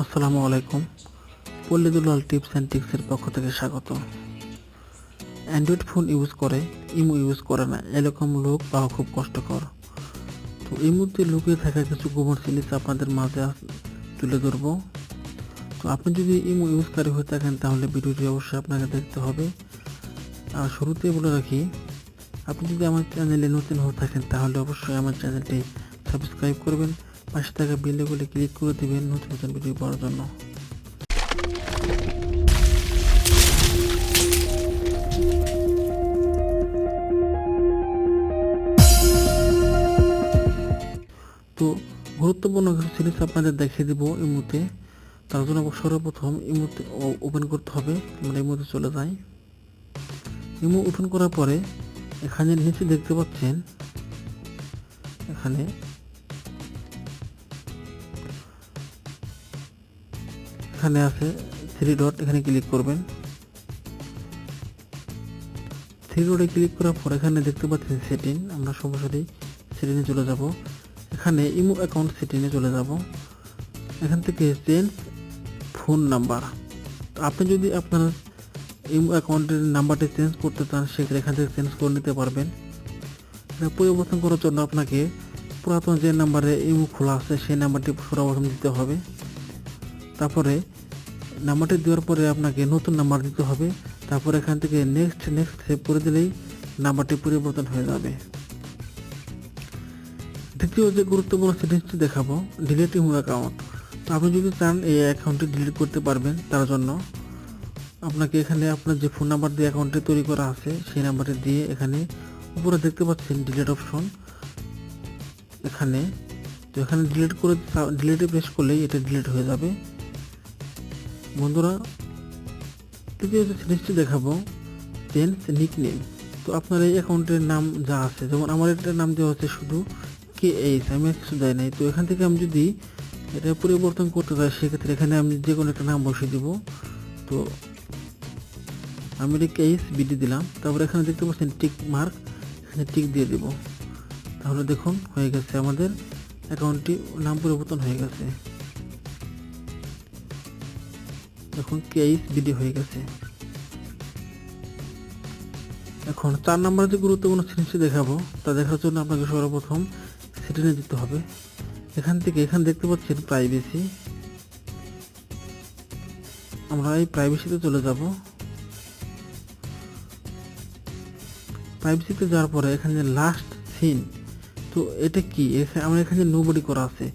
আসসালামু আলাইকুম। পল্লী দুলাল টিপস অ্যান্ড ট্রিক্সের পক্ষ থেকে স্বাগত। অ্যান্ড্রয়েড ফোন ইউজ করে ইমো ইউজ করে না এরকম লোক পাওয়া খুব কষ্টকর। তো এই মুহূর্তে লুকিয়ে থাকা কিছু গোপন জিনিস আপনাদের মাঝে তুলে ধরবো। তো আপনি যদি ইমো ইউজকারী হয়ে থাকেন তাহলে ভিডিওটি অবশ্যই আপনাকে দেখতে হবে। আর শুরুতেই বলে রাখি, আপনি যদি আমার চ্যানেলে নতুন হয়ে থাকেন তাহলে অবশ্যই আমার চ্যানেলটি সাবস্ক্রাইব করবেন, পাশে থাকা বেল আইকনে ক্লিক করে দিবেন নতুন নতুন ভিডিও পাওয়ার জন্য। তো গুরুত্বপূর্ণ কিছু জিনিস আপনাদের দেখিয়ে দেবো ইমোতে। তার জন্য সর্বপ্রথম ইমোতে ওপেন করতে হবে। আমরা ইমোতে চলে যাই। ইমো ওপেন করার পরে এখানে নিচে দেখতে পাচ্ছেন, এখানে এখানে আছে 3 ডট, এখানে ক্লিক করবেন। 3 ডটে ক্লিক করার পর এখানে দেখতে পাচ্ছেন সেটিং। আমরা সরাসরি সেটিংয়ে চলে যাব। এখানে ইমো অ্যাকাউন্ট সেটিংয়ে চলে যাব। এখান থেকে চেঞ্জ ফোন নাম্বার। আপনি যদি আপনার ইমো অ্যাকাউন্টের নাম্বারটি চেঞ্জ করতে চান সেক্ষেত্রে এখান থেকে চেঞ্জ করে নিতে পারবেন। এটা পরিবর্তন করার জন্য আপনাকে পুরাতন যে নাম্বারে ইমো খোলা আছে সেই নাম্বারটি সর্বপ্রথম দিতে হবে। তারপরে নাম্বারটি দেওয়ার পরে আপনাকে নতুন নাম্বার দিতে হবে। তারপর এখান থেকে নেক্সট সেভ করে দিলেই নাম্বারটি পরিবর্তন হয়ে যাবে। দ্বিতীয় যে গুরুত্বপূর্ণ সেটিংসটি দেখাবো, ডিলিট ইমো অ্যাকাউন্ট। আপনি যদি চান এই অ্যাকাউন্টটি ডিলিট করতে পারবেন, তার জন্য আপনাকে এখানে আপনার যে ফোন নাম্বার দিয়ে অ্যাকাউন্টটি তৈরি করা আছে সেই নাম্বারটি দিয়ে এখানে উপরে দেখতে পাচ্ছেন ডিলিট অপশন, এখানে তো এখানে ডিলিটে প্রেস করলেই এটা ডিলিট হয়ে যাবে। বন্ধুরা, তৃতীয় যে জিনিসটি দেখাবো, চেঞ্জ নিকনেম। তো আপনার এই অ্যাকাউন্টের নাম যা আছে, যেমন আমার এটার নাম দেওয়া হচ্ছে শুধু KH, আমি কিছু দেয় নাই। তো এখান থেকে আমি যদি এটা পরিবর্তন করতে চাই সেক্ষেত্রে এখানে আমি যে কোনো একটা নাম বসিয়ে দিব। তো আমি এটা KHBD দিলাম। তারপর এখানে দেখতে পাচ্ছেন টিক মার্ক, এখানে টিক দিয়ে দিব। তাহলে দেখুন হয়ে গেছে, আমাদের অ্যাকাউন্টটি নাম পরিবর্তন হয়ে গেছে। দেখুন KHBD হয়ে গেছে। এখন 4 নম্বরে যে গুরুত্বপূর্ণ জিনিসটি দেখাবো তা দেখার জন্য আপনাকে সর্বপ্রথম সেটিংয়ে দিতে হবে। এখানে দেখতে পাচ্ছেন প্রাইভেসি। আমরা এই প্রাইভেসিতে চলে যাব। প্রাইভেসিতে যাওয়ার পরে এখানে লাস্ট সিন, তো এটা কি, আমার এখানে নোবডি করা আছে।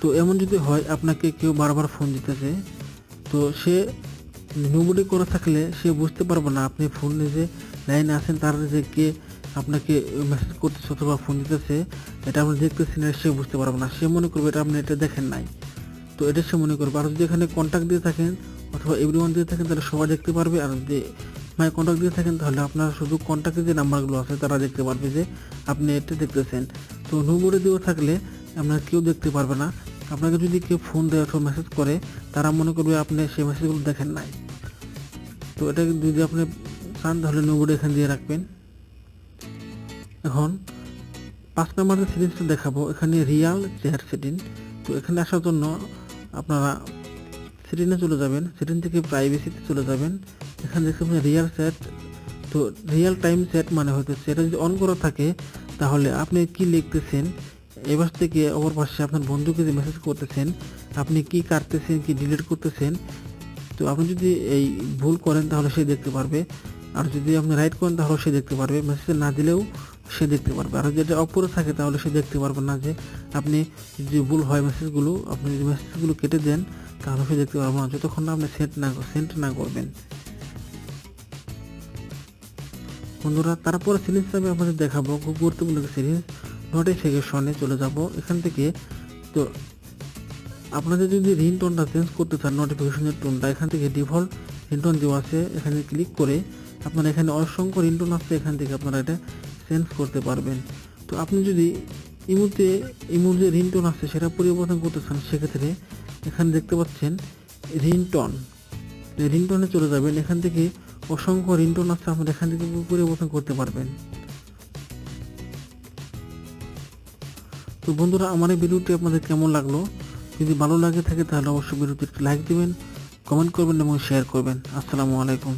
তো এমন যদি হয় আপনাকে কেউ বারবার ফোন দিতেছে, তো সে নোবডি করে থাকলে সে বুঝতে পারবে না আপনি ফোনে যে লাইনে আছেন, তার যে কে আপনাকে মেসেজ করতেছে অথবা ফোন দিতেছে, এটা আপনি দেখতেছেন, সে বুঝতে পারবে না। সে মনে করবে এটা আপনি এটা দেখেন নাই। তো এটা সে মনে করবে। আর যদি এখানে কন্ট্যাক্ট দিয়ে থাকেন অথবা এভরিওয়ান দিয়ে থাকেন তাহলে সবাই দেখতে পারবে। আর যদি মাই কন্ট্যাক্ট দিয়ে থাকেন তাহলে আপনার শুধু কন্ট্যাক্টের যে নাম্বারগুলো আছে তারা দেখতে পারবে যে আপনি এটা দেখতেছেন। তো নোবডি দিয়েও থাকলে আপনার কেউ দেখতে পারবে না। আপনাকে যদি কেউ ফোন দেয় অথবা মেসেজ করে, তারা মনে করবে আপনি সেই মেসেজগুলো দেখেন নাই। তো এটা যদি আপনি চান তাহলে নোবডি এখানে দিয়ে রাখবেন। এখন 5 নম্বর যে সেটিংসটা দেখাবো, এখানে রিয়াল চ্যাট সেটিং। তো এখানে আসার জন্য আপনারা সেটিংয়ে চলে যাবেন, সেটিং থেকে প্রাইভেসিতে চলে যাবেন। এখানে দেখতে পাবেন রিয়াল চ্যাট। তো রিয়াল টাইম চ্যাট মানে হইতেছে এটা যদি অন করা থাকে তাহলে আপনি কি লিখতেছেন এবার থেকে অপর পাশে আপনার বন্ধুকে যে মেসেজ করতেছেন, আপনি কি কাটতেছেন কি ডিলিট করতেছেন, তো আপনি যদি এই ভুল করেন তাহলে সে দেখতে পারবে। আর যদি আপনি রাইট করেন তাহলে সে দেখতে পারবে, মেসেজ না দিলেও সে দেখতে পারবে। আর যদি অফ করে থাকে তাহলে সে দেখতে পারবে না যে আপনি যদি ভুল হয় মেসেজগুলো, আপনি যদি মেসেজগুলো কেটে দেন তাহলে সে দেখতে পারবে না, যতক্ষণ না আপনি সেন্ড না করবেন। বন্ধুরা, তারপরে সিরিজ আমি আপনাদের দেখাবো খুব গুরুত্বপূর্ণ সিরিজ, নোটিফিকেশনে চলে যাব। এখান থেকে তো আপনাদের যদি রিংটোনটা চেঞ্জ করতে চান, নোটিফিকেশনের টোনটা এখান থেকে ডিফল্ট রিংটোন দেওয়া আছে, এখানে ক্লিক করে আপনারা এখানে অসংখ্য রিংটোন আছে, এখান থেকে আপনারা এটা চেঞ্জ করতে পারবেন। তো আপনি যদি ইমোর যে রিংটোন আছে সেটা পরিবর্তন করতে চান সেক্ষেত্রে এখানে দেখতে পাচ্ছেন রিংটোনে চলে যাবেন। এখান থেকে অসংখ্য রিংটোন আছে, আপনারা এখান থেকে পরিবর্তন করতে পারবেন। তো বন্ধুরা, আমার এই ভিডিওটি আপনাদের কেমন লাগলো যদি ভালো লাগে থাকে তাহলে অবশ্যই ভিডিওতে একটি লাইক দিবেন, কমেন্ট করবেন এবং শেয়ার করবেন। আসসালামু আলাইকুম।